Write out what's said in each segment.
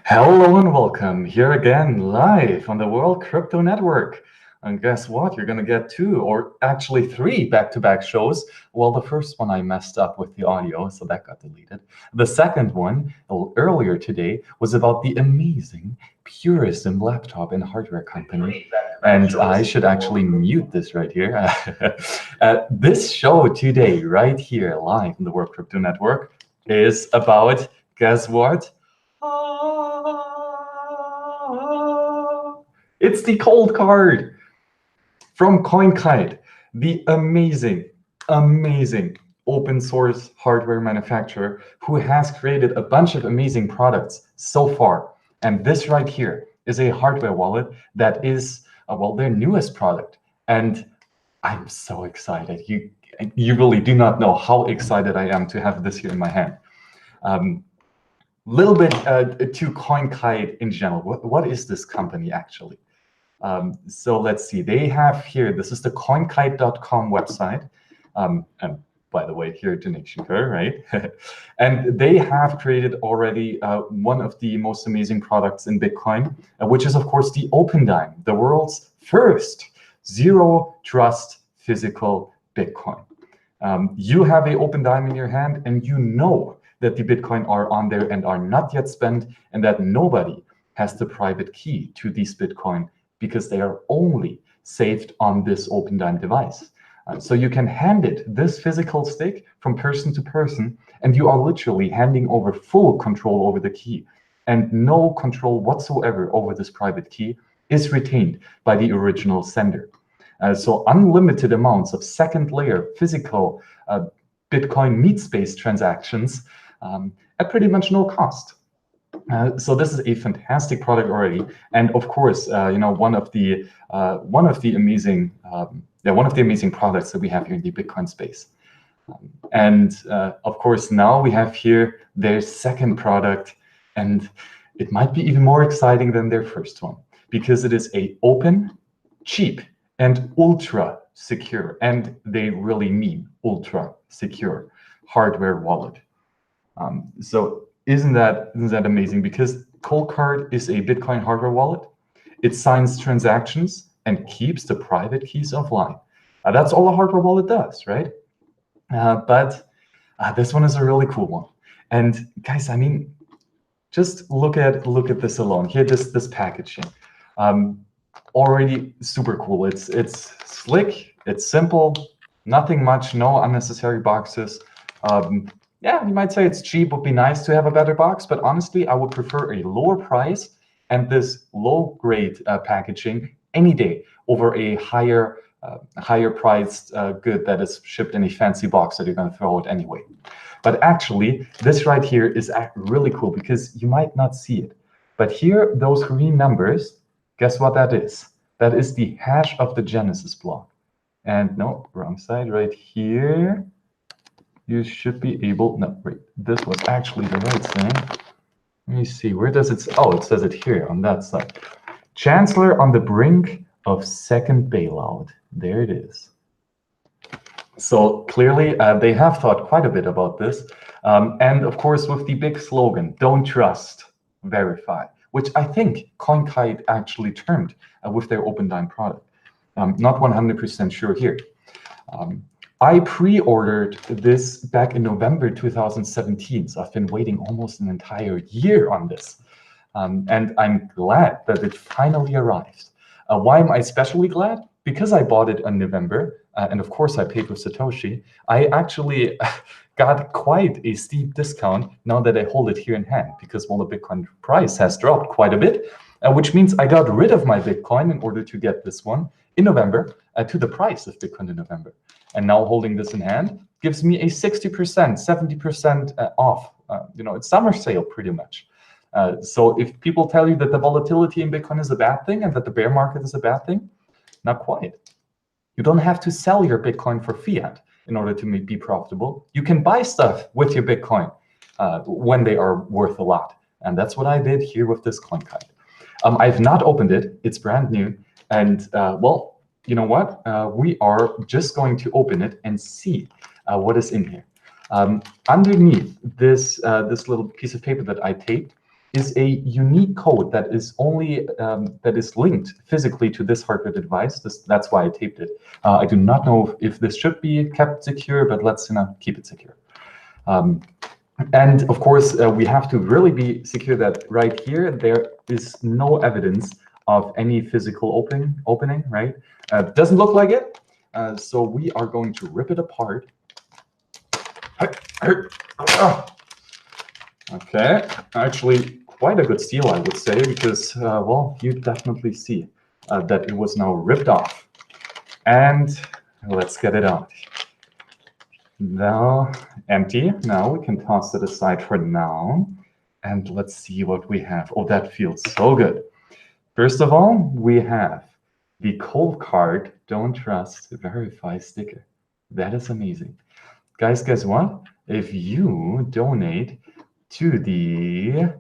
Hello and welcome here again, live on the World Crypto Network. And guess what? You're going to get two, or actually three back-to-back shows. Well, the first one I messed up with the audio, so that got deleted. The second one, earlier today, was about the amazing Purism laptop and hardware company. And I should actually mute this right here. This show today, right here, live on the World Crypto Network, is about, guess what? It's the Coldcard from Coinkite, the amazing open source hardware manufacturer who has created a bunch of amazing products so far. And this right here is a hardware wallet that is, well, their newest product. And I'm so excited. You really do not know how excited I am to have this here in my hand. Little bit to Coinkite in general. What is this company actually? So let's see. They have here, this is the coinkite.com website. And by the way, here donation code, right? And they have created already one of the most amazing products in Bitcoin, which is of course the OpenDime, the world's first zero trust physical Bitcoin. You have a OpenDime in your hand and you know that the Bitcoin are on there and are not yet spent, and that nobody has the private key to these Bitcoin because they are only saved on this OpenDime device. So you can hand it this physical stick from person to person, and you are literally handing over full control over the key, and no control whatsoever over this private key is retained by the original sender. So unlimited amounts of second layer physical Bitcoin meat space transactions at pretty much no cost. So this is a fantastic product already, and of course, one of the amazing products that we have here in the Bitcoin space. And of course, now we have here their second product, and it might be even more exciting than their first one because it is a open, cheap, and ultra secure, and they really mean ultra secure hardware wallet. So isn't that amazing? Because Coldcard is a Bitcoin hardware wallet. It signs transactions and keeps the private keys offline. That's all a hardware wallet does, right? But this one is a really cool one. And guys, I mean, just look at this alone. Here, this packaging, already super cool. It's slick. It's simple. Nothing much. No unnecessary boxes. Yeah, you might say it's cheap, would be nice to have a better box, but honestly, I would prefer a lower price and this low grade packaging any day over a higher priced good that is shipped in a fancy box that you're going to throw out anyway. But actually, this right here is really cool because you might not see it. But here, those green numbers, guess what that is? That is the hash of the Genesis block. And no, wrong side, right here. You should be able, no, wait, this was actually the right thing. Let me see, where does it, oh, it says it here on that side. Chancellor on the brink of second bailout. There it is. So clearly they have thought quite a bit about this. And of course, with the big slogan, don't trust, verify, which I think Coinkite actually termed with their OpenDime product. Not 100% sure here. I pre-ordered this back in November 2017, so I've been waiting almost an entire year on this. And I'm glad that it finally arrived. Why am I especially glad? Because I bought it in November, and of course I paid with Satoshi, I actually got quite a steep discount now that I hold it here in hand, because, well, the Bitcoin price has dropped quite a bit, which means I got rid of my Bitcoin in order to get this one in November to the price of Bitcoin in November. And now holding this in hand gives me a 60%, 70% off. It's summer sale pretty much. So if people tell you that the volatility in Bitcoin is a bad thing and that the bear market is a bad thing, not quite. You don't have to sell your Bitcoin for fiat in order to be profitable. You can buy stuff with your Bitcoin when they are worth a lot. And that's what I did here with this Coinkite. I've not opened it. It's brand new. And well, you know what? We are just going to open it and see what is in here. Underneath this little piece of paper that I taped, is a unique code that is only that is linked physically to this hardware device. That's why I taped it. I do not know if this should be kept secure, but let's keep it secure. And of course, we have to really be secure that right here there is no evidence of any physical opening, right? Doesn't look like it. So we are going to rip it apart. Okay, actually quite a good seal, I would say, because, well, you definitely see that it was now ripped off. And let's get it out. Now, empty. Now we can toss it aside for now. And let's see what we have. Oh, that feels so good. First of all, we have the Coldcard Don't Trust Verify sticker. That is amazing. Guys, guess what? If you donate to the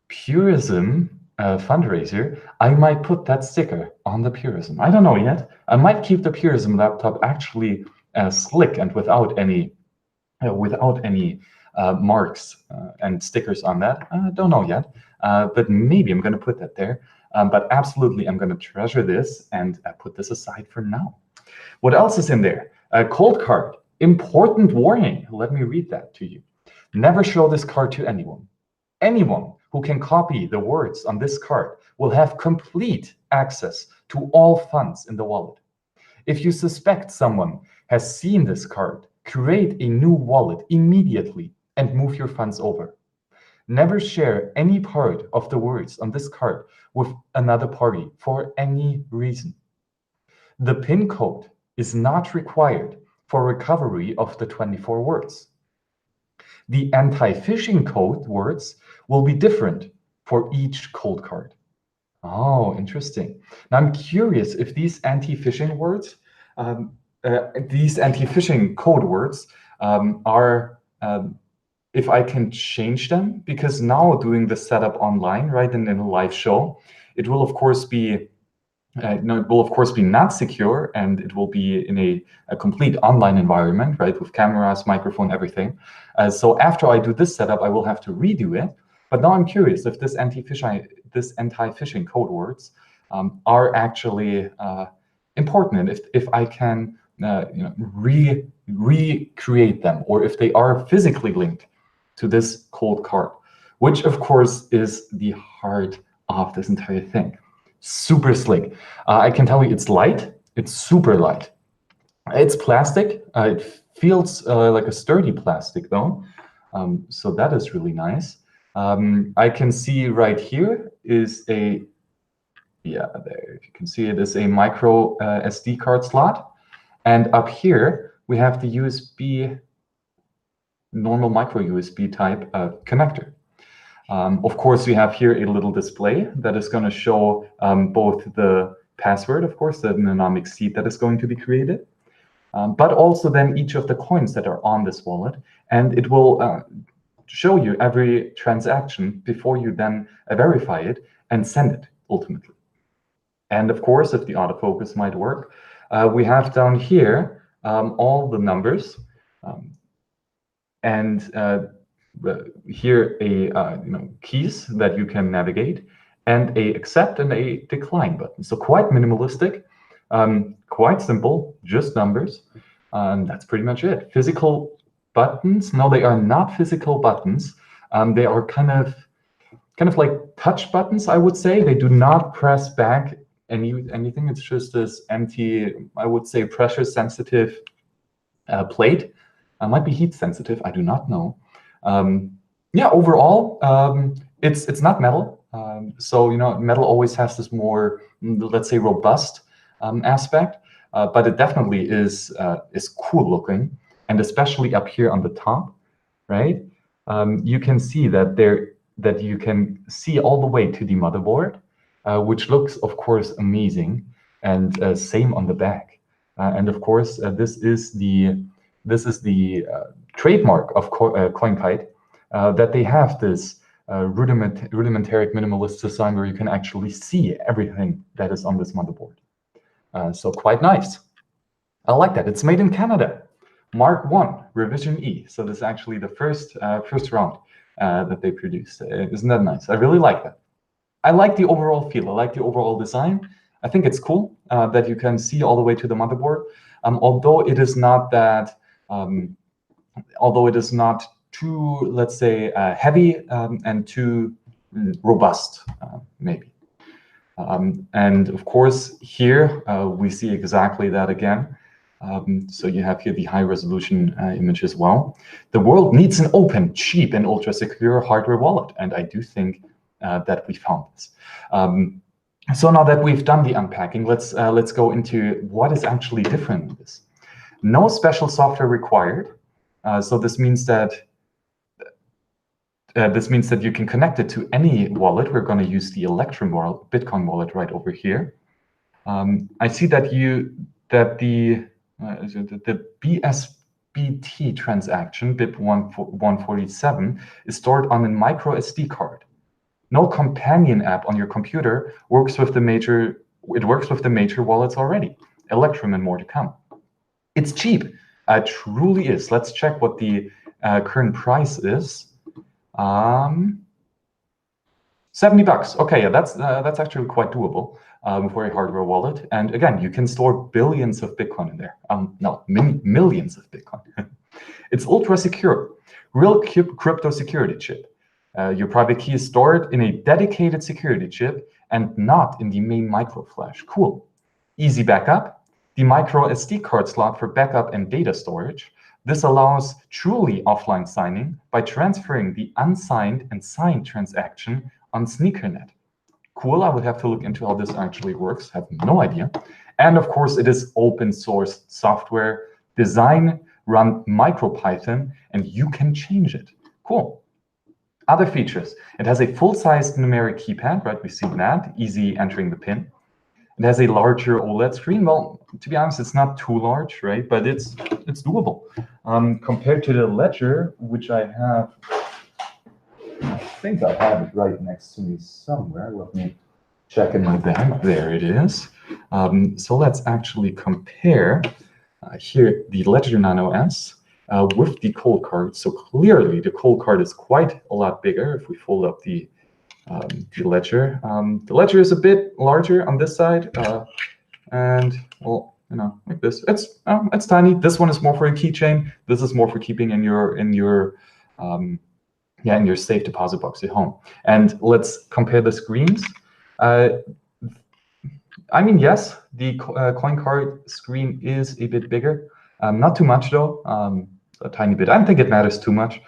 Purism fundraiser, I might put that sticker on the Purism. I don't know yet. I might keep the Purism laptop actually slick and without any marks and stickers on that. I don't know yet, but maybe I'm going to put that there. But absolutely, I'm going to treasure this and put this aside for now. What else is in there? Coldcard. Important warning. Let me read that to you. Never show this card to anyone. Anyone who can copy the words on this card will have complete access to all funds in the wallet. If you suspect someone has seen this card, create a new wallet immediately and move your funds over. Never share any part of the words on this card with another party for any reason. The PIN code is not required for recovery of the 24 words. The anti-phishing code words will be different for each cold card. Oh, interesting. Now I'm curious if these anti-phishing words, these anti-phishing code words are, if I can change them, because now doing the setup online, right, in a live show, it will of course be it will of course be not secure, and it will be in a complete online environment, right, with cameras, microphone, everything. So after I do this setup, I will have to redo it. But now I'm curious if this anti-phishing code words are actually important, and if I can recreate them, or if they are physically linked to this cold card, which of course is the heart of this entire thing. Super slick. I can tell you it's light. It's super light. It's plastic. It feels like a sturdy plastic though. So that is really nice. I can see right here is there you can see it is a micro SD card slot. And up here we have the USB, normal micro USB type connector. Of course, we have here a little display that is going to show both the password, of course, the mnemonic seed that is going to be created, but also then each of the coins that are on this wallet. And it will show you every transaction before you then verify it and send it ultimately. And of course, if the autofocus might work, we have down here all the numbers and here keys that you can navigate, and a accept and a decline button. So quite minimalistic, quite simple, just numbers. That's pretty much it. Physical buttons? No, they are not physical buttons. They are kind of like touch buttons, I would say. They do not press back anything. It's just this empty, I would say, pressure sensitive plate. Might be heat sensitive, I do not know. Yeah, overall, it's not metal. So, metal always has this more, let's say, robust aspect, but it definitely is cool looking. And especially up here on the top, right? You can see that you can see all the way to the motherboard, which looks, of course, amazing. And same on the back. And of course, this is the trademark of Coinkite, that they have this rudimentary minimalist design where you can actually see everything that is on this motherboard. So quite nice. I like that. It's made in Canada. Mark 1, revision E. So this is actually the first round. that they produced. Isn't that nice? I really like that. I like the overall feel. I like the overall design. I think it's cool that you can see all the way to the motherboard. Although it is not that, although it is not too, let's say, heavy and too robust, maybe. And of course, here we see exactly that again. So you have here the high resolution image as well. The world needs an open, cheap, and ultra secure hardware wallet, and I do think that we found this. So now that we've done the unpacking, let's go into what is actually different in this. No special software required. So this means that you can connect it to any wallet. We're going to use the Electrum wallet, Bitcoin wallet right over here. I see that the PSBT transaction, BIP 147, is stored on a micro SD card. No companion app on your computer works with the major. It works with the major wallets already. Electrum and more to come. It's cheap. It truly is. Let's check what the current price is. $70. Okay, yeah, that's actually quite doable for a hardware wallet. And again, you can store billions of Bitcoin in there. No, millions of Bitcoin. It's ultra secure, real crypto security chip. Your private key is stored in a dedicated security chip and not in the main microflash. Cool. Easy backup. The micro SD card slot for backup and data storage. This allows truly offline signing by transferring the unsigned and signed transaction on SneakerNet. Cool, I would have to look into how this actually works, have no idea. And of course, it is open source software, design, run MicroPython, and you can change it. Cool. Other features, it has a full-sized numeric keypad, right? We've seen that, easy entering the PIN. It has a larger OLED screen. Well, to be honest, it's not too large, right? But it's doable. Compared to the Ledger, which I have, I think I have it right next to me somewhere. Let me check in my bag. There it is. So let's actually compare here the Ledger Nano S with the Coldcard. So clearly the Coldcard is quite a lot bigger. If we fold up the Ledger is a bit larger on this side, and well, you know, like this. It's tiny. This one is more for a keychain. This is more for keeping in your safe deposit box at home. And let's compare the screens. I mean, yes, the Coinkite screen is a bit bigger. Not too much though. A tiny bit. I don't think it matters too much.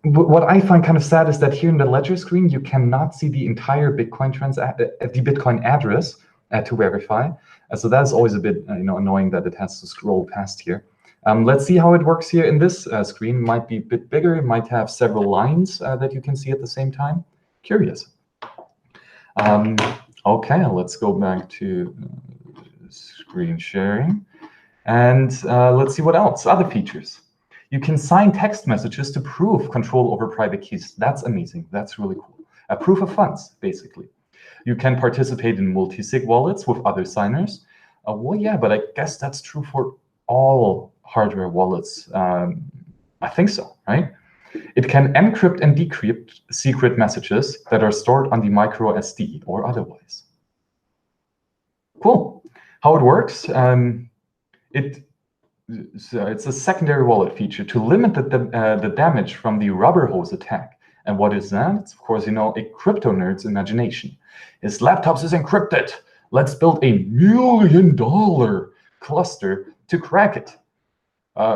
What I find kind of sad is that here in the Ledger screen, you cannot see the entire Bitcoin the Bitcoin address to verify. So that's always a bit annoying that it has to scroll past here. Let's see how it works here in this screen. It might be a bit bigger. It might have several lines that you can see at the same time. Curious. Okay, let's go back to screen sharing. And let's see what else. Other features. You can sign text messages to prove control over private keys. That's amazing. That's really cool. A proof of funds, basically. You can participate in multi-sig wallets with other signers. Well, yeah, but I guess that's true for all hardware wallets. I think so, right? It can encrypt and decrypt secret messages that are stored on the micro SD or otherwise. Cool. How it works? So it's a secondary wallet feature to limit the damage from the rubber hose attack. And what is that? It's, of course, a crypto nerd's imagination. His laptop is encrypted. Let's build $1 million cluster to crack it.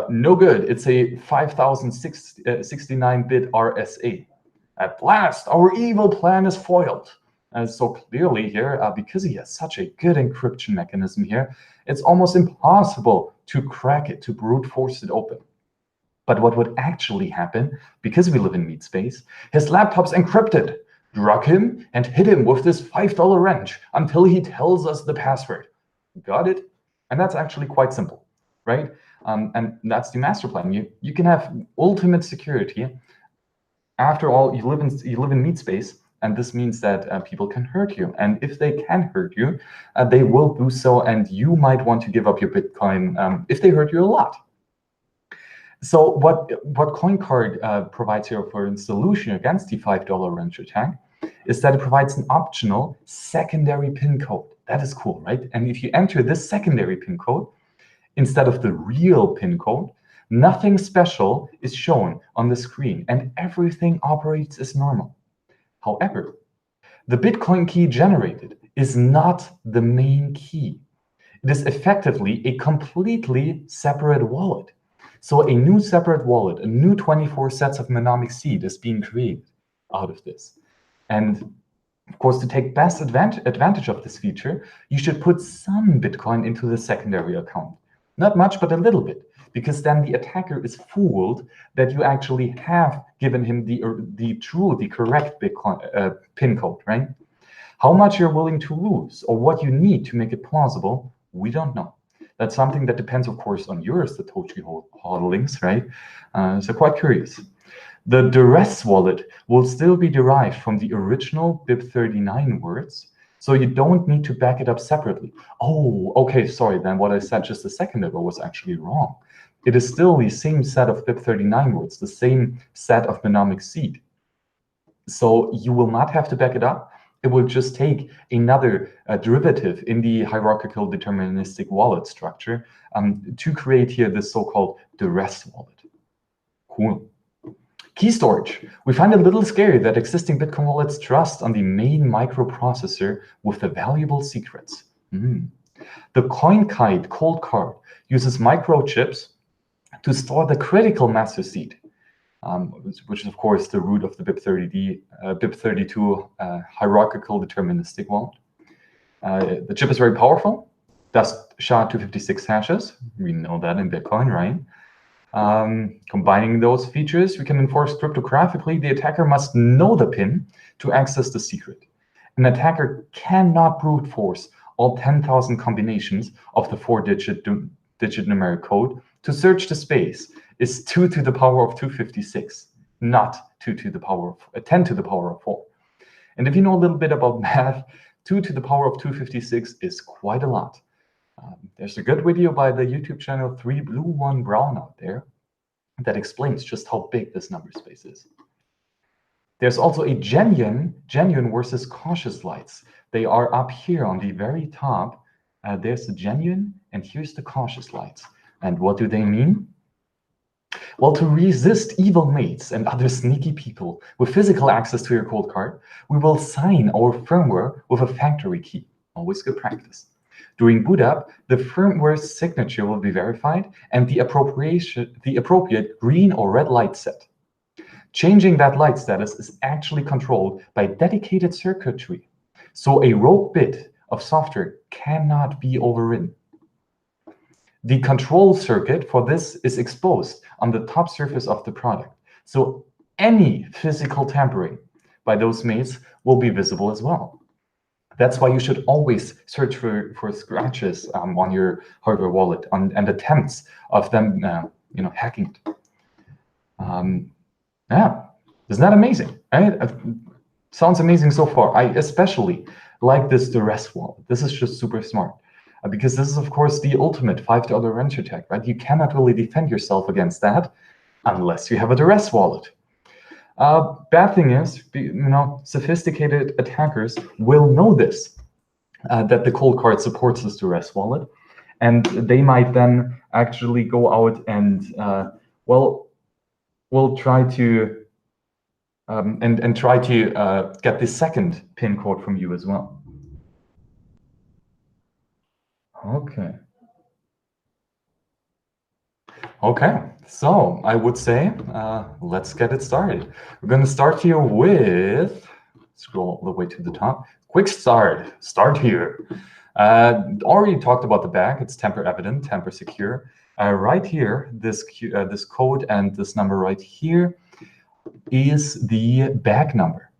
No good. It's a 5069-bit RSA. At last, our evil plan is foiled. And so clearly here, because he has such a good encryption mechanism here, it's almost impossible to crack it, to brute force it open. But what would actually happen, because we live in meat space, his laptop's encrypted. Drug him and hit him with this $5 wrench until he tells us the password. Got it? And that's actually quite simple, right? And that's the master plan. You can have ultimate security. After all, you live in meat space. And this means that people can hurt you. And if they can hurt you, they will do so. And you might want to give up your Bitcoin if they hurt you a lot. So what Coinkite provides here for a solution against the $5 wrench attack is that it provides an optional secondary PIN code. That is cool, right? And if you enter this secondary PIN code instead of the real PIN code, nothing special is shown on the screen and everything operates as normal. However, the Bitcoin key generated is not the main key. It is effectively a completely separate wallet. So a new separate wallet, a new 24 sets of mnemonic seed is being created out of this. And of course, to take best advantage of this feature, you should put some Bitcoin into the secondary account. Not much, but a little bit, because then the attacker is fooled that you actually have given him the correct Bitcoin PIN code, right? How much you're willing to lose or what you need to make it plausible, we don't know. That's something that depends, of course, on your Satoshi hodlings, right? So quite curious. The duress wallet will still be derived from the original BIP39 words, so you don't need to back it up separately. Oh, okay, sorry, then what I said just a second ago was actually wrong. It is still the same set of BIP39 words, the same set of mnemonic seed. So you will not have to back it up. It will just take another derivative in the hierarchical deterministic wallet structure to create here this so-called duress wallet. Cool. Key storage. We find it a little scary that existing Bitcoin wallets trust on the main microprocessor with the valuable secrets. The Coinkite Coldcard uses microchips to store the critical master seed, which is, of course, the root of the BIP32 hierarchical deterministic wallet. The chip is very powerful, does SHA-256 hashes. We know that in Bitcoin, right? Combining those features, we can enforce cryptographically the attacker must know the PIN to access the secret. An attacker cannot brute force all 10,000 combinations of the 4-digit numeric code to search the space. Is 2 to the power of 256, not 10 to the power of 4. And if you know a little bit about math, 2 to the power of 256 is quite a lot. There's a good video by the YouTube channel 3 Blue 1 Brown out there that explains just how big this number space is. There's also a genuine versus cautious lights. They are up here on the very top. There's the genuine and here's the cautious lights. And what do they mean? Well, to resist evil mates and other sneaky people with physical access to your cold card, we will sign our firmware with a factory key. Always good practice. During boot up, the firmware's signature will be verified and the appropriate green or red light set. Changing that light status is actually controlled by dedicated circuitry, so a rogue bit of software cannot be overridden. The control circuit for this is exposed on the top surface of the product, so any physical tampering by those mates will be visible as well. That's why you should always search for scratches on your hardware wallet and attempts of them hacking it. Yeah, isn't that amazing? Right? Sounds amazing so far. I especially like this duress wallet. This is just super smart. Because this is, of course, the ultimate $5 wrench attack, right? You cannot really defend yourself against that unless you have a duress wallet. Bad thing is, sophisticated attackers will know this, that the cold card supports this duress wallet, and they might then actually go out and will try to try to get the second PIN code from you as well. Okay, so I would say let's get it started. We're going to start here with, scroll all the way to the top, quick start here. Already talked about the back. It's tamper evident, tamper secure. Right here, this code and this number right here is the bag number.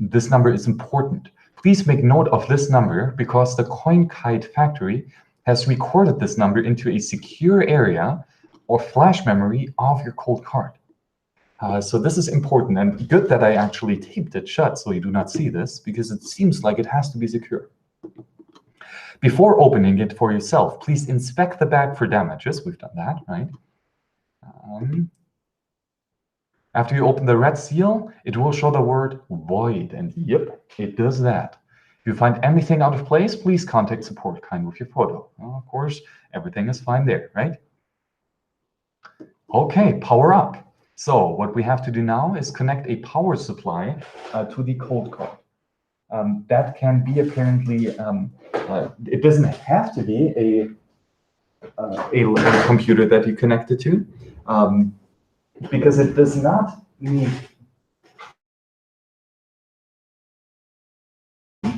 This number is important. Please make note of this number because the Coinkite factory has recorded this number into a secure area or flash memory of your cold card. So this is important, and good that I actually taped it shut so you do not see this, because it seems like it has to be secure. Before opening it for yourself, please inspect the bag for damages. We've done that, right? After you open the red seal, it will show the word void, and yep, it does that. If you find anything out of place, please contact support kind with your photo. Well, of course, everything is fine there, right? Okay, power up. So what we have to do now is connect a power supply to the Coldcard. That can be apparently, it doesn't have to be a computer that you connect it to, because it does not need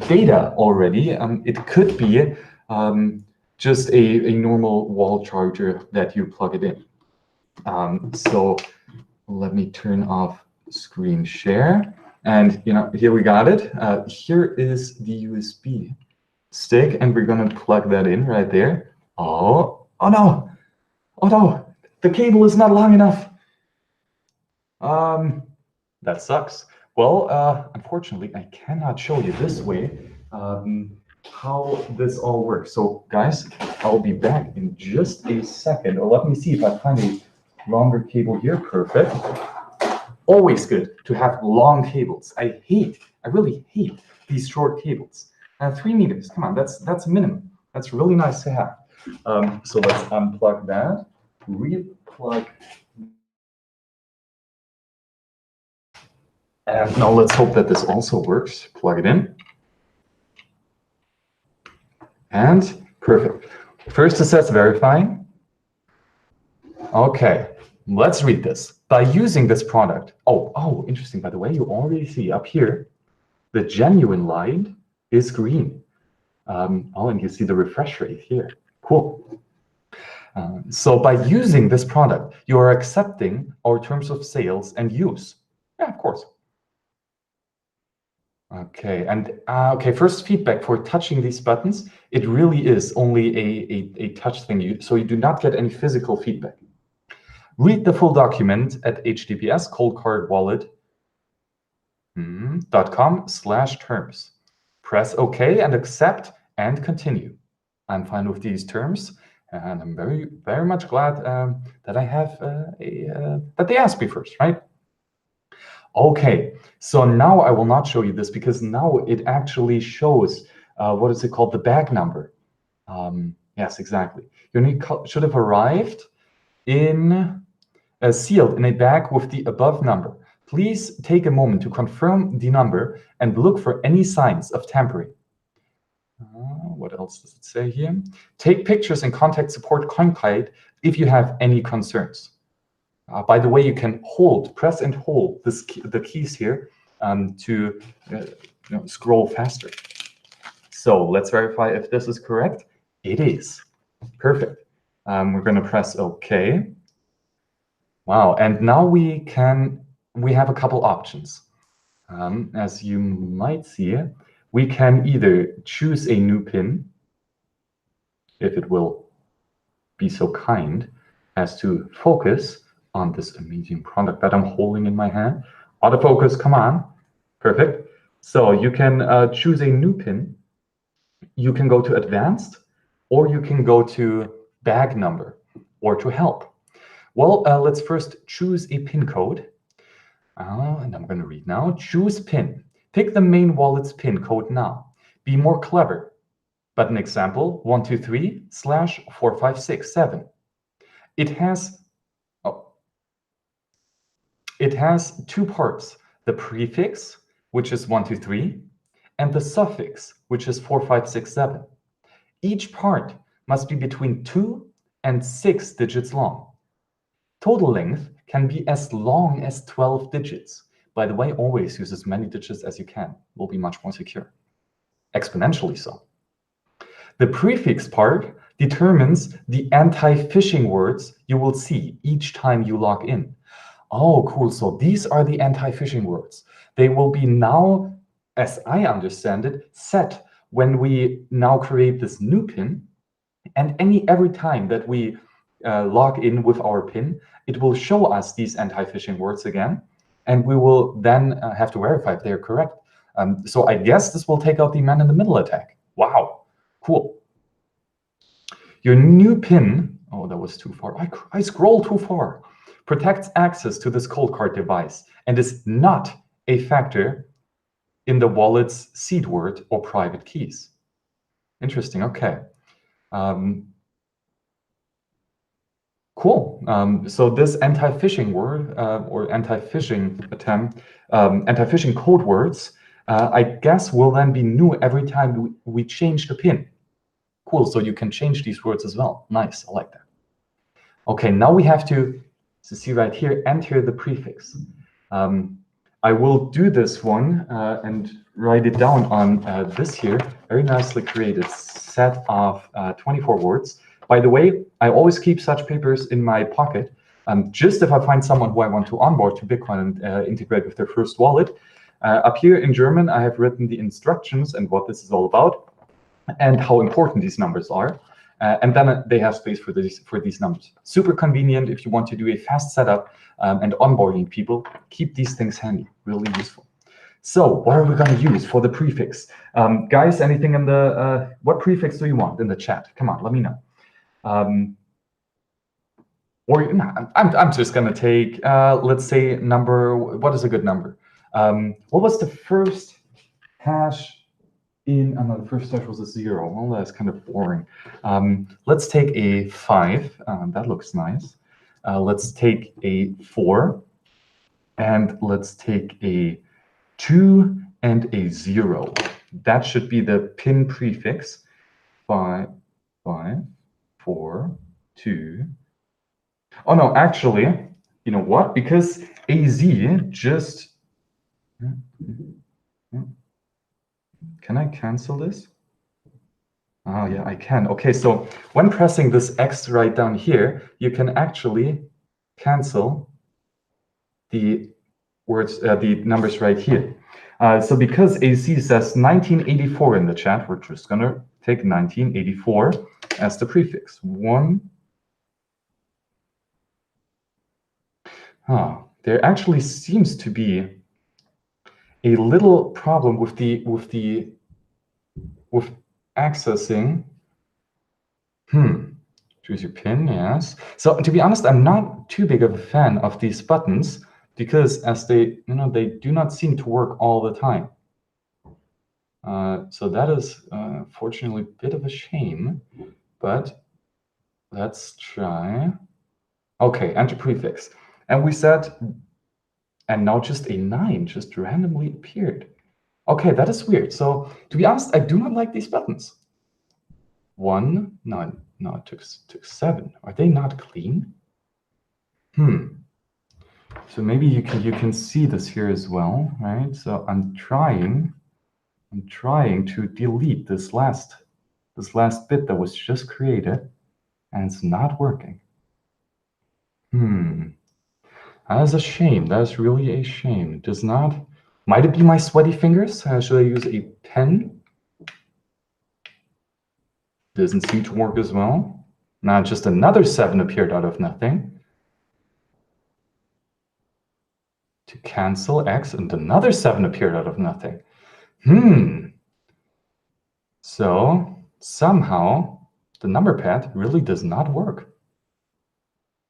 data already. It could be just a normal wall charger that you plug it in. So let me turn off screen share. And here we got it. Here is the USB stick, and we're gonna plug that in right there. Oh no! Oh no! The cable is not long enough. That sucks. Well, unfortunately, I cannot show you this way how this all works. So guys, I'll be back in just a second. Or let me see if I find a longer cable here. Perfect. Always good to have long cables. I really hate these short cables. 3 meters, come on, that's minimum. That's really nice to have. So let's unplug that, replug. And now let's hope that this also works. Plug it in. And perfect. First it says verifying. Okay, let's read this. By using this product, oh, interesting, by the way, you already see up here, the genuine line is green. And you see the refresh rate here. Cool. So by using this product, you are accepting our terms of sales and use. Yeah, of course. Okay, and first feedback for touching these buttons. It really is only a touch thing, so you do not get any physical feedback. Read the full document at https://coldcardwallet.com/terms. Press OK and accept and continue. I'm fine with these terms, and I'm very, very much glad that I have that they asked me first, right? Okay, so now I will not show you this because now it actually shows what is it called, the bag number. Yes, exactly. Your need should have arrived in sealed in a bag with the above number. Please take a moment to confirm the number and look for any signs of tampering. What else does it say here? Take pictures and contact support Coinkite if you have any concerns. By the way, you can press and hold the keys here to scroll faster. So let's verify if this is correct. It is. Perfect. We're going to press OK. Wow, and now we have a couple options. As you might see, we can either choose a new pin, if it will be so kind as to focus on this amazing product that I'm holding in my hand. Autofocus, come on. Perfect. So you can choose a new pin. You can go to advanced, or you can go to bag number, or to help. Well, let's first choose a pin code. And I'm going to read now. Choose pin. Pick the main wallet's pin code now. Be more clever. But an example, 123/4567. It has two parts, the prefix, which is 123, and the suffix, which is 4567. Each part must be between 2 and 6 digits long. Total length can be as long as 12 digits. By the way, always use as many digits as you can. It will be much more secure. Exponentially so. The prefix part determines the anti-phishing words you will see each time you log in. Oh, cool. So these are the anti-phishing words. They will be now, as I understand it, set when we now create this new pin. And every time that we log in with our pin, it will show us these anti-phishing words again. And we will then have to verify if they're correct. So I guess this will take out the man-in-the-middle attack. Wow, cool. Your new pin, oh, that was too far. I scrolled too far. protects access to this Coldcard device and is not a factor in the wallet's seed word or private keys. Interesting, okay. Cool. So this anti-phishing word or anti-phishing attempt, anti-phishing code words, I guess will then be new every time we change the PIN. Cool, so you can change these words as well. Nice, I like that. Okay, now we have to see right here, enter the prefix. I will do this one and write it down on this here, very nicely created set of 24 words. By the way, I always keep such papers in my pocket, just if I find someone who I want to onboard to Bitcoin and integrate with their first wallet. Up here in German, I have written the instructions and what this is all about and how important these numbers are. And then they have space for these numbers. Super convenient if you want to do a fast setup and onboarding people. Keep these things handy, really useful. So what are we going to use for the prefix? Guys, anything in the, what prefix do you want in the chat? Come on, let me know. Or no, I'm just going to take, let's say number, what is a good number? What was the first hash in, no, the first hash was a 0. Well, that's kind of boring. Let's take a 5. That looks nice. Let's take a 4. And let's take a 2 and a 0. That should be the PIN prefix. 5, 5, 4, 2. Oh, no, actually, you know what? Because AZ just... Can I cancel this? Oh, yeah, I can. Okay, so when pressing this X right down here, you can actually cancel the words, the numbers right here. So because AC says 1984 in the chat, we're just going to take 1984 as the prefix. 1. There actually seems to be a little problem with accessing. Choose your PIN, yes. So to be honest, I'm not too big of a fan of these buttons because as they, they do not seem to work all the time. So that is fortunately a bit of a shame, but let's try. Okay, enter prefix. And we said, and now just a 9 just randomly appeared. Okay, that is weird. So to be honest, I do not like these buttons. 1, no, it took 7. Are they not clean? So maybe you can see this here as well, right? So I'm trying to delete this last bit that was just created, and it's not working. That is a shame. That is really a shame. It does not. Might it be my sweaty fingers? Should I use a pen? Doesn't seem to work as well. Now just another 7 appeared out of nothing. To cancel X, and another 7 appeared out of nothing. So somehow the number pad really does not work.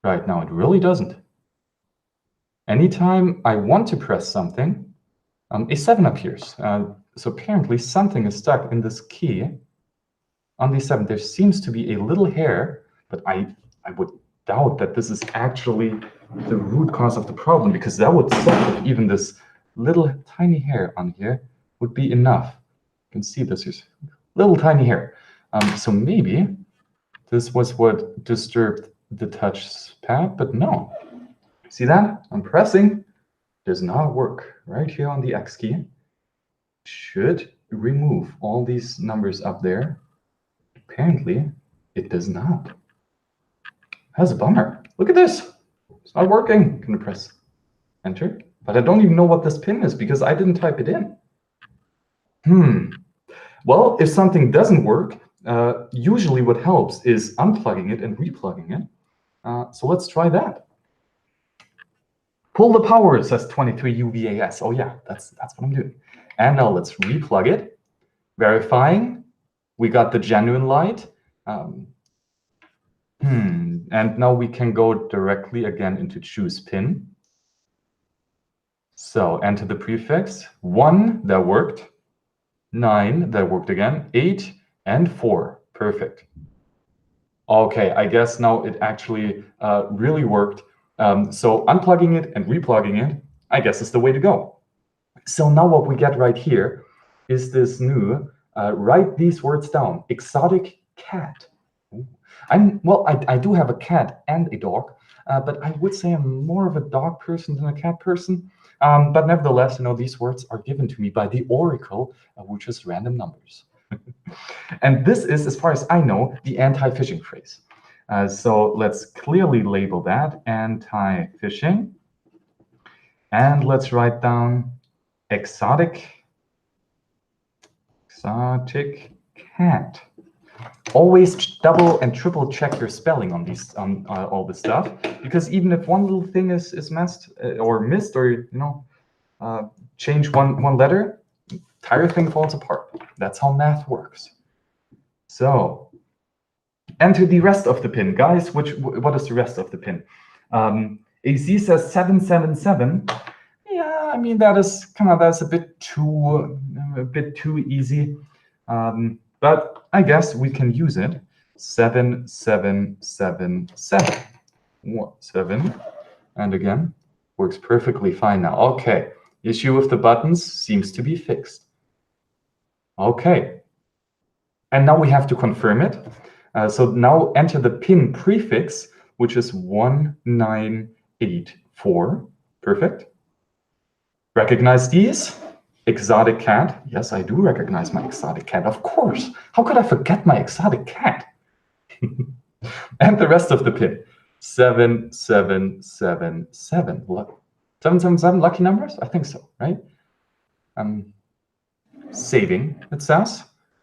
Right now, it really doesn't. Anytime I want to press something, a 7 appears. So apparently something is stuck in this key on the 7. There seems to be a little hair, but I would doubt that this is actually the root cause of the problem, because that would suck if even this little tiny hair on here would be enough. You can see this is little tiny hair. So maybe this was what disturbed the touch pad, but no. See that? I'm pressing, does not work. Right here on the X key. Should remove all these numbers up there. Apparently, it does not. That's a bummer. Look at this. It's not working. I'm going to press enter, but I don't even know what this pin is because I didn't type it in. Well, if something doesn't work, usually what helps is unplugging it and replugging it. So let's try that. Pull the power, says 23 UVAS. Oh yeah, that's what I'm doing. And now let's replug it. Verifying. We got the genuine light. And now we can go directly again into choose pin. So enter the prefix. 1, that worked. 9, that worked again. 8 and 4. Perfect. Okay, I guess now it actually really worked. So unplugging it and replugging it, I guess, is the way to go. So now what we get right here is this new, write these words down, exotic cat. Well, I do have a cat and a dog, but I would say I'm more of a dog person than a cat person. But nevertheless, these words are given to me by the oracle, which is random numbers. And this is, as far as I know, the anti-phishing phrase. So let's clearly label that anti-phishing. And let's write down exotic cat. Always double and triple check your spelling on these all this stuff, because even if one little thing is messed or missed, or change one letter, entire thing falls apart. That's how math works. So enter the rest of the pin, guys. What is the rest of the pin? AC says 777. Yeah, I mean that's a bit too easy. But I guess we can use it. 7777. 7. And again, works perfectly fine now. Okay, issue with the buttons seems to be fixed. Okay. And now we have to confirm it. So now enter the pin prefix, which is 1984. Perfect. Recognize these. Exotic cat. Yes, I do recognize my exotic cat, of course. How could I forget my exotic cat? And the rest of the pin. 7777. 777 lucky numbers? I think so, right? Saving, it says.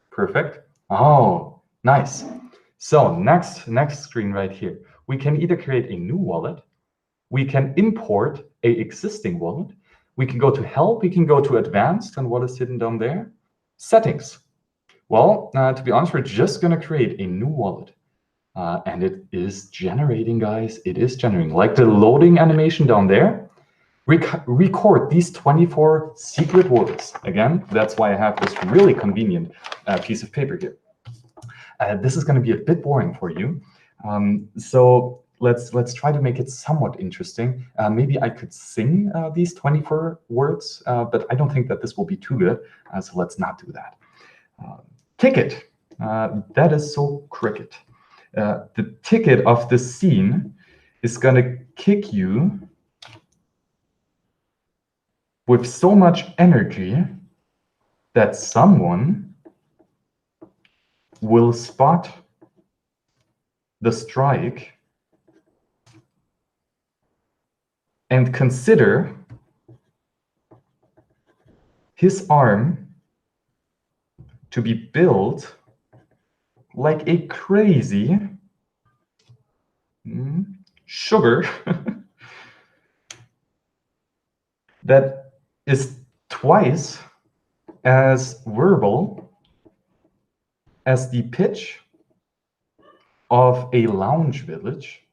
Perfect. Oh, nice. So next screen right here. We can either create a new wallet. We can import a existing wallet. We can go to help, we can go to advanced, and what is hidden down there? Settings. Well, to be honest, we're just going to create a new wallet. And it is generating, guys. It is generating. Like the loading animation down there, record these 24 secret words. Again, that's why I have this really convenient piece of paper here. This is going to be a bit boring for you. So let's try to make it somewhat interesting. Maybe I could sing these 24 words, but I don't think that this will be too good. So let's not do that. Ticket. That is so cricket. The ticket of the scene is going to kick you with so much energy that someone will spot the strike and consider his arm to be built like a crazy sugar that is twice as verbal as the pitch of a lounge village,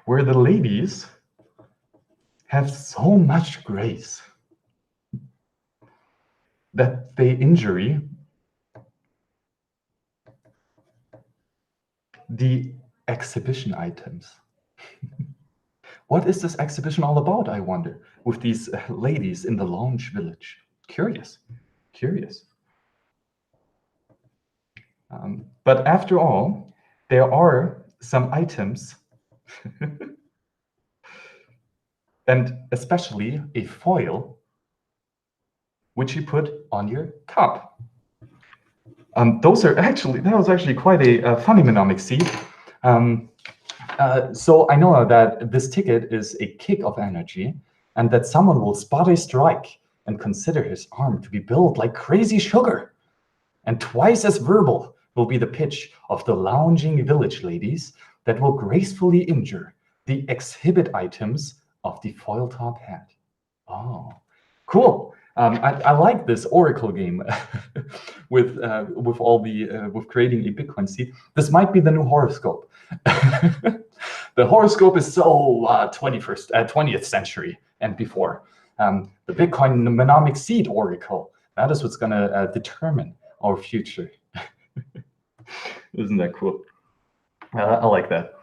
where the ladies have so much grace that they injury the exhibition items. What is this exhibition all about, I wonder, with these ladies in the lounge village? Curious. But after all, there are some items, and especially a foil, which you put on your cup. That was actually quite a funny mnemonic seed. So I know that this ticket is a kick of energy, and that someone will spot a strike and consider his arm to be built like crazy sugar. And twice as verbal will be the pitch of the lounging village ladies that will gracefully injure the exhibit items of the foil top hat. Oh, cool. I like this Oracle game with all the with creating a Bitcoin seed. This might be the new horoscope. The horoscope is so 20th century and before. The Bitcoin mnemonic seed oracle. That is what's going to determine our future. Isn't that cool? I like that.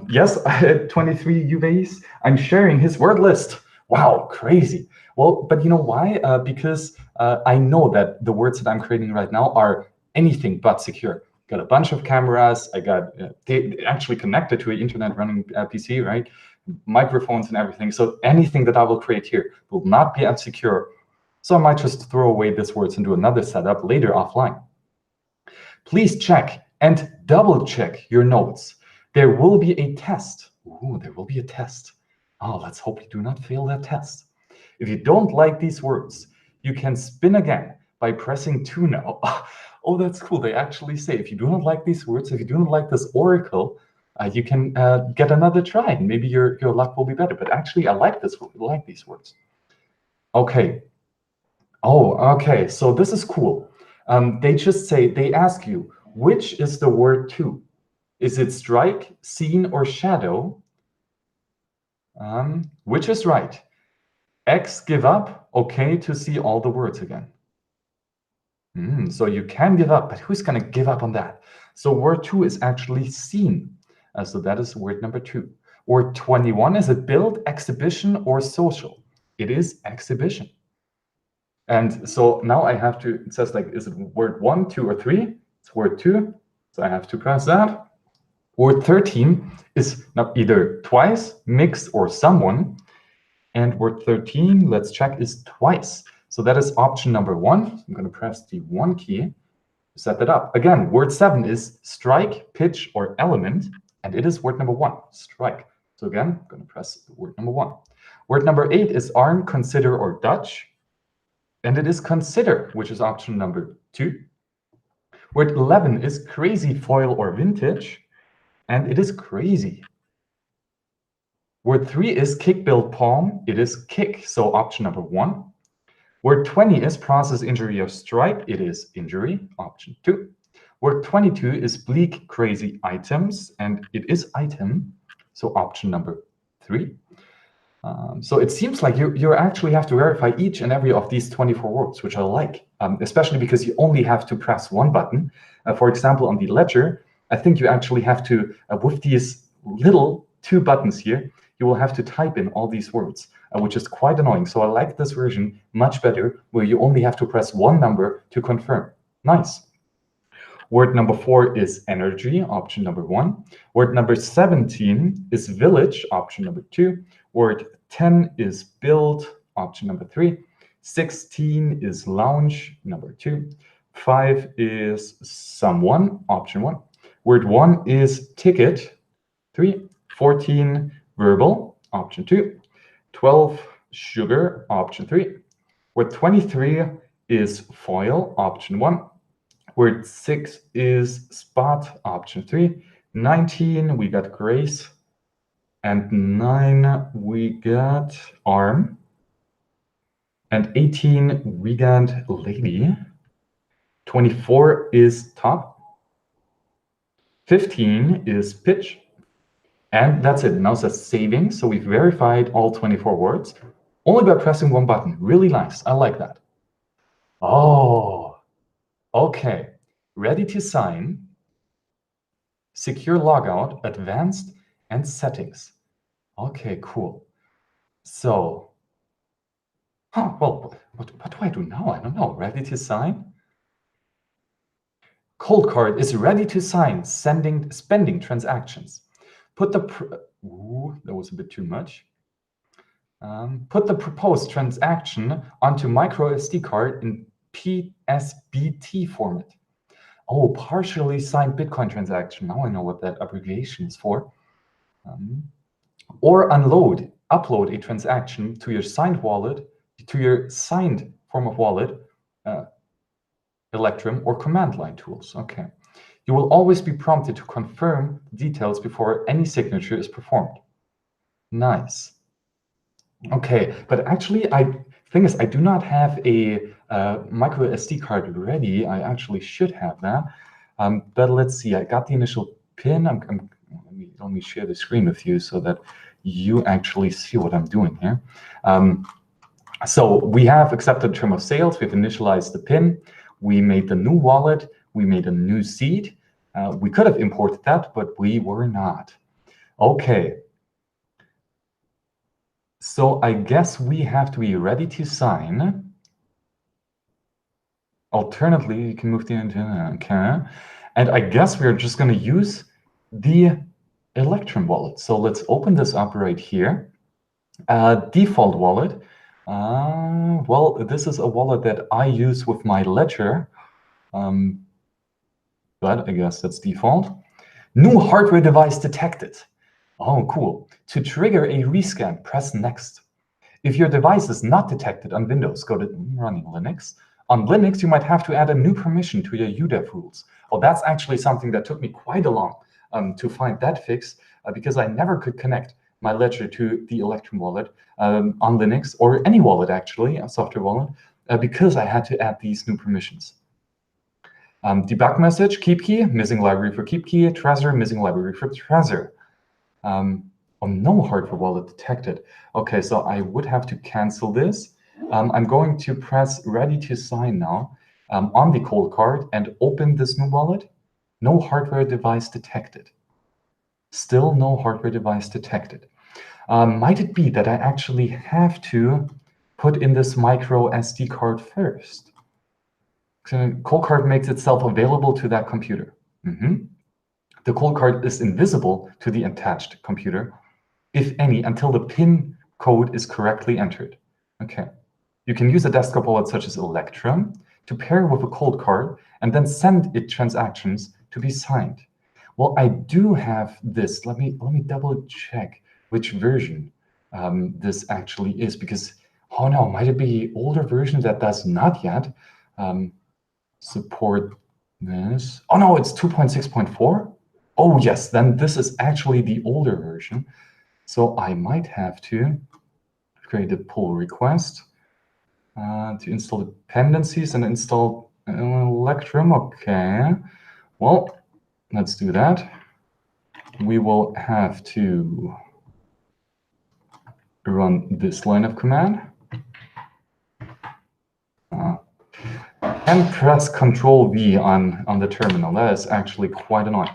Yes, I had 23 UVs. I'm sharing his word list. Wow, crazy. Well, but you know why? Because I know that the words that I'm creating right now are anything but secure. Got a bunch of cameras. I got they actually connected to an internet running PC, right? Microphones and everything. So anything that I will create here will not be unsecure. So I might just throw away these words and do another setup later offline. Please check and double check your notes. There will be a test. Ooh, there will be a test. Oh, let's hope you do not fail that test. If you don't like these words, you can spin again by pressing 2 now. Oh, that's cool. They actually say if you do not like these words, if you do not like this oracle, you can get another try, and maybe your luck will be better. But actually, I like this. I like these words. Okay. Oh, okay. So this is cool. They just say, they ask you, which is the word to? Is it strike, scene, or shadow? Which is right? X, give up. Okay, to see all the words again. So you can give up, but who's going to give up on that? So word 2 is actually seen. So that is word number 2. Word 21, is it build, exhibition, or social? It is exhibition. And so now I have to, it says like, is it word 1, 2, or 3? It's word 2. So I have to press that. Word 13 is now either twice, mix, or someone. And word 13, let's check, is twice. So that is option number 1. I'm going to press the 1 key to set that up. Again, word 7 is strike, pitch, or element. And it is word number 1, strike. So again, I'm going to press word number 1. Word number 8 is arm, consider, or Dutch. And it is consider, which is option number 2. Word 11 is crazy, foil, or vintage. And it is crazy. Word 3 is kick, build, palm. It is kick, so option number 1. Word 20 is process, injury, or strike. It is injury, option 2. Word 22 is bleak, crazy, items. And it is item, so option number 3. So it seems like you actually have to verify each and every of these 24 words, which I like, especially because you only have to press 1 button. For example, on the ledger, I think you actually have to, with these little 2 buttons here, you will have to type in all these words, which is quite annoying. So I like this version much better, where you only have to press 1 number to confirm. Nice. Word number 4 is energy, option number 1. Word number 17 is village, option number 2. Word 10 is build, option number 3. 16 is lounge, number 2. 5 is someone, option 1. Word 1 is ticket, 3. 14, verbal, option 2. 12, sugar, option 3. Word 23 is foil, option 1. Word 6 is spot, option 3. 19, we got grace. And 9, we got arm. And 18, we got lady. 24 is top. 15 is pitch. And that's it. Now it says saving. So we've verified all 24 words only by pressing 1 button. Really nice. I like that. Oh, okay. Ready to sign. Secure logout, advanced, and settings. Okay, cool. So, well, what do I do now? I don't know. Ready to sign? Coldcard is ready to sign, spending transactions. Put the, ooh, that was a bit too much. Put the proposed transaction onto micro SD card in PSBT format. Oh, partially signed Bitcoin transaction. Now I know what that abbreviation is for. Or upload a transaction to your signed wallet, to your signed form of wallet, Electrum, or command line tools. Okay. You will always be prompted to confirm details before any signature is performed. Nice. Okay, but actually, Thing is, I do not have a micro SD card ready. I actually should have that. But let's see. I got the initial pin. Let me share the screen with you so that you actually see what I'm doing here. So we have accepted term of sales. We've initialized the pin. We made the new wallet. We made a new seed. We could have imported that, but we were not. Okay. So I guess we have to be ready to sign. Alternatively, you can move the antenna. Okay. And I guess we're just going to use the Electrum wallet. So let's open this up right here. Default wallet. Well, this is a wallet that I use with my ledger. But I guess that's default. New hardware device detected. Oh, cool. To trigger a rescan, press next. If your device is not detected on Windows, go to running Linux. On Linux, you might have to add a new permission to your UDEV rules. Oh, that's actually something that took me quite a long to find that fix because I never could connect my ledger to the Electrum wallet on Linux, or any wallet actually, a software wallet, because I had to add these new permissions. Debug message, keep key, missing library for keep key, Trezor, missing library for Trezor. Oh, no hardware wallet detected. Okay, so I would have to cancel this. I'm going to press ready to sign now on the Coldcard and open this new wallet. No hardware device detected. Still no hardware device detected. Might it be that I actually have to put in this micro SD card first? So Coldcard makes itself available to that computer. The Coldcard is invisible to the attached computer, if any, until the PIN code is correctly entered. Okay. You can use a desktop wallet such as Electrum to pair with a Coldcard and then send it transactions to be signed. Well, I do have this. Let me double check which version this actually is, because oh no, might it be older version that does not yet support this? Oh no, it's 2.6.4. Oh yes, then this is actually the older version. So I might have to create a pull request to install dependencies and install Electrum. Okay, well, let's do that. We will have to run this line of command and press Control V on the terminal. That is actually quite annoying.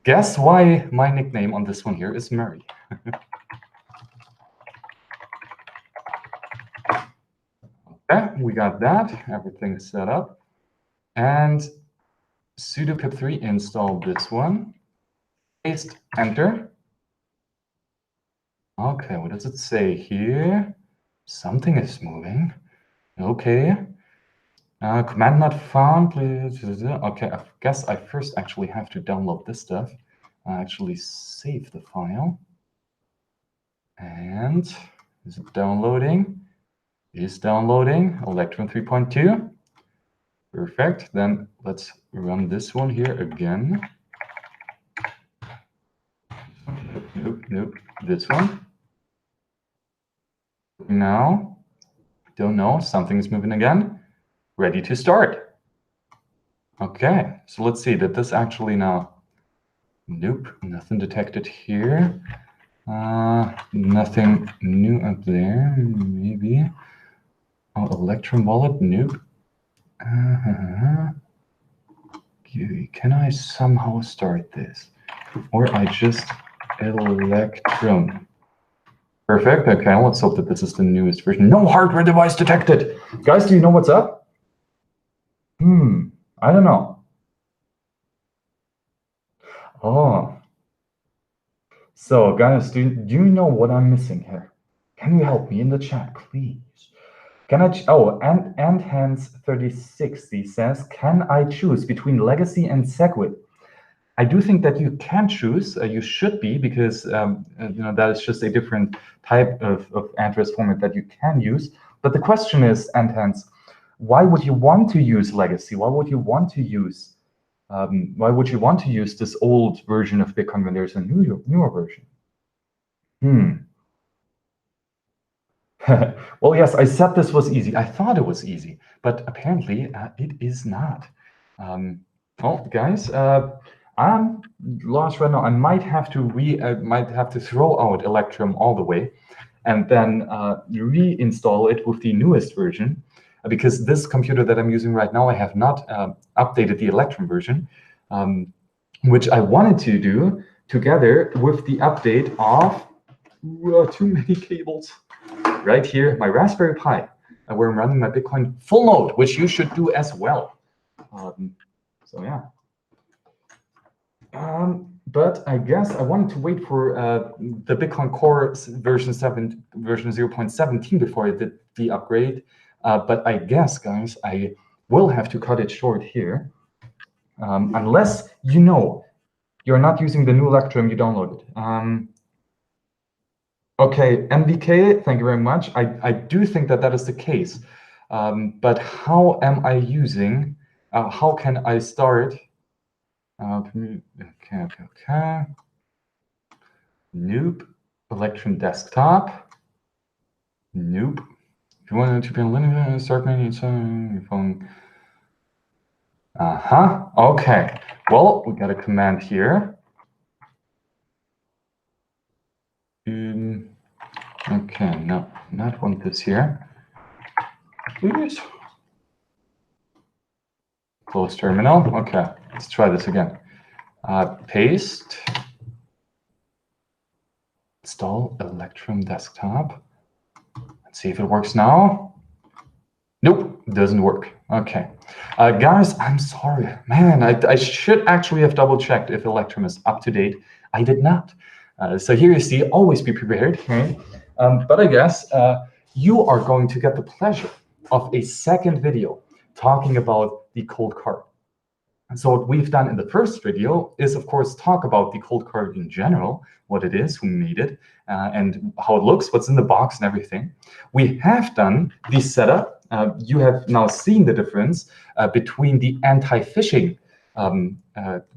Guess why my nickname on this one here is Murray. Okay, we got that. Everything's set up. And sudo pip3 install this one. Paste, enter. Okay, what does it say here? Something is moving. Okay. Command not found, please. Okay, I guess I first actually have to download this stuff. Actually save the file. And is it downloading? It is downloading Electrum 3.2. Perfect. Then let's run this one here again. Nope. This one. Now, don't know. Something's moving again. Ready to start. Okay, so let's see. Did this actually now? Nope, nothing detected here. Nothing new up there. Maybe. Oh, Electrum wallet. Nope. Can I somehow start this? Or I just Electrum. Perfect. Okay, let's hope that this is the newest version. No hardware device detected. Guys, do you know what's up? I don't know. Oh. So, guys, do you know what I'm missing here? Can you help me in the chat, please? Can I? And Hans 3060 says, can I choose between legacy and SegWit? I do think that you can choose. You should be, because that is just a different type of address format that you can use. But the question is, and Hans, why would you want to use legacy? Why would you want to use? Why would you want to use this old version of Bitcoin when there's a newer version? Well, yes, I said this was easy. I thought it was easy, but apparently it is not. Well, guys, I'm lost right now. I might have to throw out Electrum all the way, and then reinstall it with the newest version, because this computer that I'm using right now, I have not updated the Electrum version, which I wanted to do together with the update of too many cables. Right here, my Raspberry Pi, where I'm running my Bitcoin full node, which you should do as well. So yeah. But I guess I wanted to wait for the Bitcoin Core version 0.17 before I did the upgrade. But I guess, guys, I will have to cut it short here, unless you're not using the new Electrum you downloaded. Okay, MBK, thank you very much. I do think that is the case. But how am I using? How can I start? Okay. Nope. Electrum desktop. Nope. If you want to be on Linux, start menu, your phone. Okay. Well, we got a command here. Okay, no, not want this here. Oops. Close terminal. Okay, let's try this again. Paste. Install Electrum desktop. Let's see if it works now. Nope, doesn't work. Okay. Guys, I'm sorry. Man, I should actually have double checked if Electrum is up to date. I did not. So here you see, always be prepared. Right? But I guess you are going to get the pleasure of a second video talking about the Coldcard. So what we've done in the first video is, of course, talk about the Coldcard in general, what it is, who made it, and how it looks, what's in the box and everything. We have done the setup. You have now seen the difference between the anti-phishing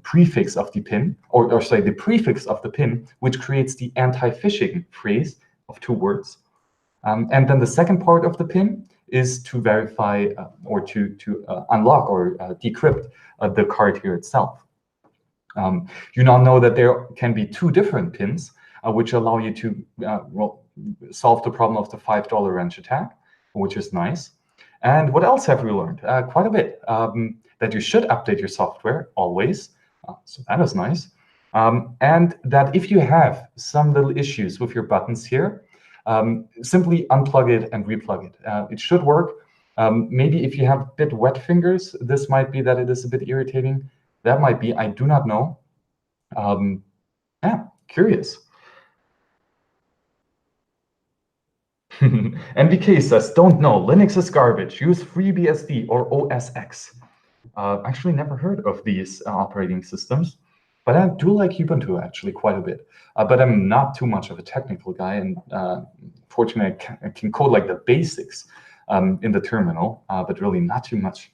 prefix of the pin, or sorry, the prefix of the pin, which creates the anti-phishing phrase of 2 words. And then the second part of the pin is to verify or to unlock or decrypt the card here itself. You now know that there can be 2 different pins, which allow you to solve the problem of the $5 wrench attack, which is nice. And what else have we learned? Quite a bit. That you should update your software always. So that is nice. And that if you have some little issues with your buttons here, simply unplug it and replug it. It should work. Maybe if you have a bit wet fingers, this might be that it is a bit irritating. That might be, I do not know. Yeah, curious. NVK says, don't know, Linux is garbage. Use FreeBSD or OS X. Actually never heard of these operating systems, but I do like Ubuntu actually quite a bit. But I'm not too much of a technical guy, and fortunately I can code like the basics in the terminal, but really not too much.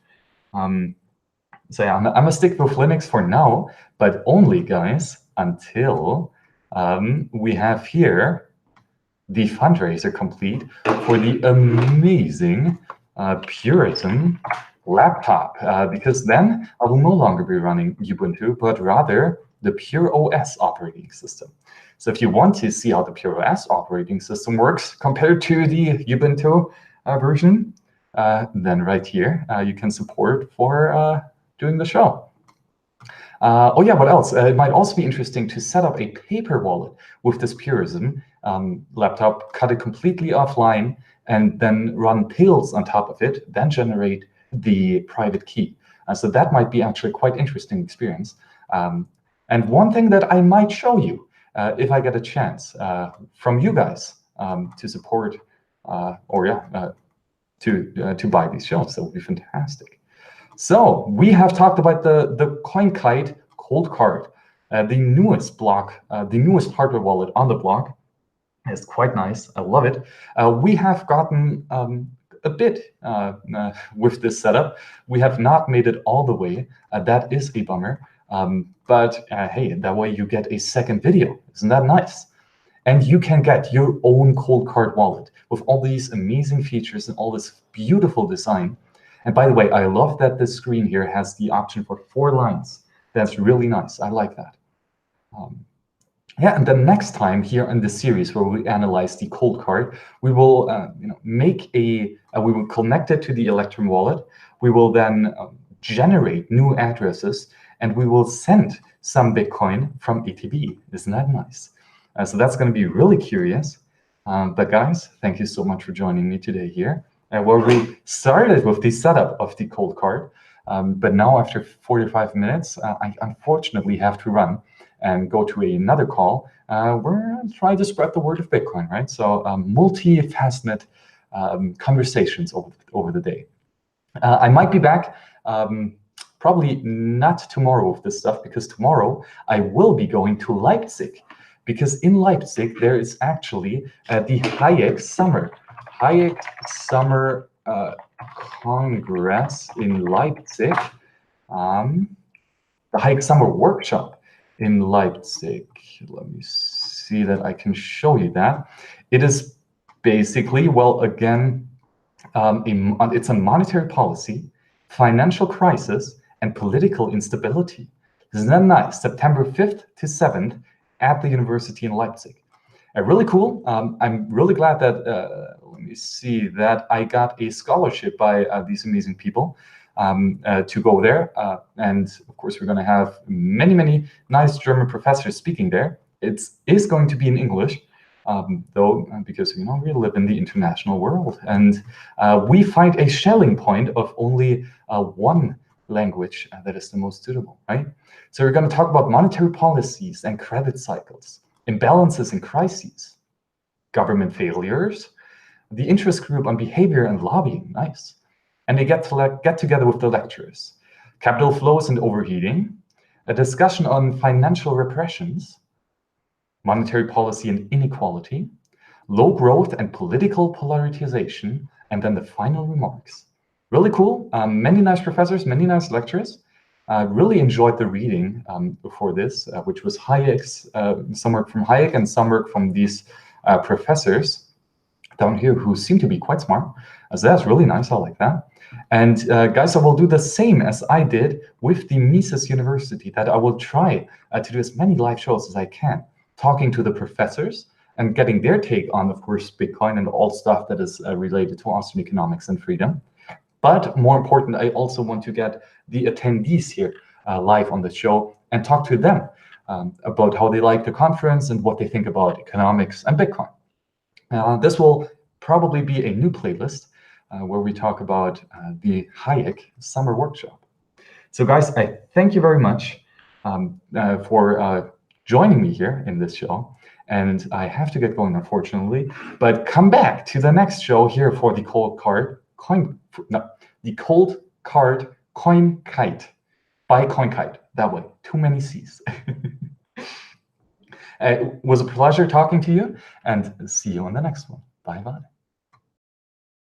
So yeah, I'm gonna stick with Linux for now, but only, guys, until we have here the fundraiser complete for the amazing Puritan laptop, because then I will no longer be running Ubuntu, but rather the Pure OS operating system. So if you want to see how the Pure OS operating system works compared to the Ubuntu version, then right here you can support for doing the show. Oh yeah, what else? It might also be interesting to set up a paper wallet with this Purism laptop, cut it completely offline, and then run pills on top of it, then generate the private key. So that might be actually quite interesting experience. And one thing that I might show you if I get a chance from you guys to support to buy these shows, that would be fantastic. So we have talked about the Coinkite Coldcard, the newest block, the newest hardware wallet on the block. It's quite nice. I love it. We have gotten a bit with this setup. We have not made it all the way. That is a bummer. But hey, that way you get a second video. Isn't that nice? And you can get your own Coldcard wallet with all these amazing features and all this beautiful design. And by the way, I love that this screen here has the option for 4 lines. That's really nice. I like that. Yeah, and then next time here in this series where we analyze the Coldcard, we will we will connect it to the Electrum wallet. We will then generate new addresses, and we will send some Bitcoin from ATB. Isn't that nice? So that's going to be really curious. But guys, thank you so much for joining me today here, where we started with the setup of the Coldcard. But now after 45 minutes, I unfortunately have to run and go to another call. We're trying to spread the word of Bitcoin, right? So multi-faceted conversations over the day. I might be back, probably not tomorrow with this stuff, because tomorrow I will be going to Leipzig. Because in Leipzig, there is actually the Hayek Summer Congress in Leipzig, the Hayek Summer Workshop in Leipzig. Let me see that I can show you that. It is basically, well, again, it's a monetary policy, financial crisis, and political instability. Isn't that nice? September 5th to 7th at the university in Leipzig. Really cool. I'm really glad that, let me see, that I got a scholarship by these amazing people to go there. And of course, we're going to have many, many nice German professors speaking there. It is going to be in English, though, because, you know, we live in the international world. And we find a Schelling point of only one language that is the most suitable, right? So we're going to talk about monetary policies and credit cycles, imbalances and crises, government failures, the interest group on behavior and lobbying, nice. And they get together with the lecturers, capital flows and overheating, a discussion on financial repressions, monetary policy and inequality, low growth and political polarization, and then the final remarks. Really cool. Many nice professors, many nice lecturers. Really enjoyed the reading for this, which was Hayek's, some work from Hayek and some work from these professors down here who seem to be quite smart. So that's really nice. I like that. And guys, I will do the same as I did with the Mises University, that I will try to do as many live shows as I can, talking to the professors and getting their take on, of course, Bitcoin and all stuff that is related to Austrian economics and freedom. But more important, I also want to get the attendees here live on the show and talk to them about how they like the conference and what they think about economics and Bitcoin. This will probably be a new playlist where we talk about the Hayek Summer Workshop. So guys, I thank you very much for joining me here in this show. And I have to get going, unfortunately. But come back to the next show here for the Coldcard Coinkite by Coinkite. That way, too many C's. It was a pleasure talking to you, and see you on the next one. Bye-bye.